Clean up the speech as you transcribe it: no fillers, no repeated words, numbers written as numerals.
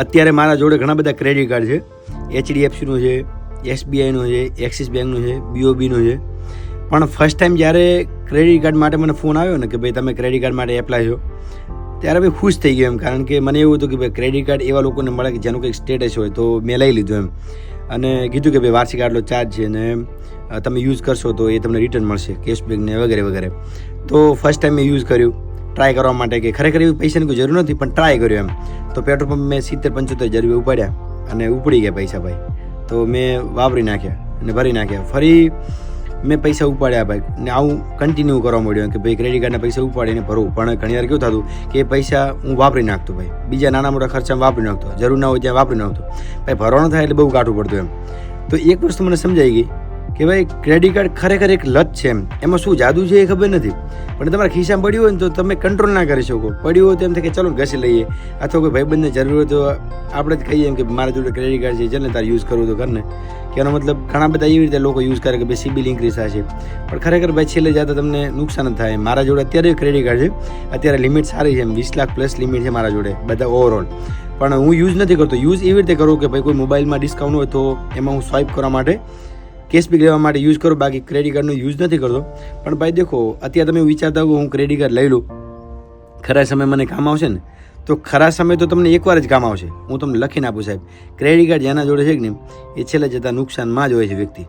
અત્યારે મારા જોડે ઘણા બધા ક્રેડિટ કાર્ડ છે. HDFCનું છે, SBIનું છે, એક્સિસ બેંકનું છે, BOBનું છે. પણ ફર્સ્ટ ટાઈમ જ્યારે ક્રેડિટ કાર્ડ માટે મને ફોન આવ્યો ને કે ભાઈ તમે ક્રેડિટ કાર્ડ માટે એપ્લાય છો, ત્યારે મેં ખુશ થઈ ગયો એમ. કારણ કે મને એવું હતું કે ભાઈ ક્રેડિટ કાર્ડ એવા લોકોને મળે કે જેનું કંઈક સ્ટેટસ હોય, તો મેં લઈ લીધું એમ. અને કીધું કે ભાઈ વાર્ષિક આટલો ચાર્જ છે ને તમે યુઝ કરશો તો એ તમને રિટર્ન મળશે, કેશબેક ને વગેરે વગેરે. તો ફર્સ્ટ ટાઈમ મેં યુઝ કર્યું ટ્રાય કરવા માટે કે ખરેખર એવી પૈસાની કોઈ જરૂર નથી, પણ ટ્રાય કર્યો એમ. તો પેટ્રોલ પંપ મેં 70-75 રૂપિયા ઉપાડ્યા અને ઉપડી ગયા પૈસા ભાઈ. તો મેં વાપરી નાખ્યા અને ભરી નાખ્યા. ફરી મેં પૈસા ઉપાડ્યા ભાઈ, ને આવું કન્ટિન્યુ કરવા મળ્યું કે ભાઈ ક્રેડિટ કાર્ડના પૈસા ઉપાડીને ભરવું. પણ ઘણી વાર કેવું થતું કે એ પૈસા હું વાપરી નાખતો ભાઈ, બીજા નાના મોટા ખર્ચા વાપરી નાખતો, જરૂર ના હોય ત્યાં વાપરી નાખતો ભાઈ. ભરવાનું થાય એટલે બહુ કાઢવું પડતું એમ. તો એક વસ્તુ મને સમજાઈ ગઈ કે ભાઈ ક્રેડિટ કાર્ડ ખરેખર એક લત છે એમ. એમાં શું જાદુ છે એ ખબર નથી, પણ તમારા ખિસ્સામાં પડ્યું હોય ને તો તમે કંટ્રોલ ના કરી શકો. પડ્યું હોય તો એમ થાય કે ચલો ઘસી લઈએ, અથવા કોઈ ભાઈબંધને જરૂર હોય તો આપણે જ કહીએ એમ કે મારા જોડે ક્રેડિટ કાર્ડ છે, ચાલ ને તારે યુઝ કરવું તો કરને. કે એનો મતલબ ઘણા બધા એવી રીતે લોકો યુઝ કરે કે ભાઈ સિબિલ ઇન્ક્રીઝ થશે, પણ ખરેખર ભાઈ છેલ્લે જતા તમને નુકસાન જ થાય. મારા જોડે અત્યારે ક્રેડિટ કાર્ડ છે, અત્યારે લિમિટ સારી છે એમ, 20 લાખ પ્લસ લિમિટ છે મારા જોડે બધા ઓવરઓલ. પણ હું યુઝ નથી કરતો. યુઝ એવી રીતે કરું કે ભાઈ કોઈ મોબાઈલમાં ડિસ્કાઉન્ટ હોય તો એમાં હું સ્વાઇપ કરવા માટે, કેશબેક લેવા માટે યુઝ કરું, બાકી ક્રેડિટ કાર્ડનો યુઝ નથી કરતો. પણ ભાઈ દેખો, અત્યારે તમે વિચારતા હો કે હું ક્રેડિટ કાર્ડ લઈ લઉં, ખરા સમય મને કામ આવશે ને, તો ખરા સમય તો તમને એકવાર જ કામ આવશે. હું તમને લખીને આપું સાહેબ, ક્રેડિટ કાર્ડ જેના જોડે છે કે નહીં એ છેલ્લે જતાં નુકસાનમાં જ હોય છે વ્યક્તિ.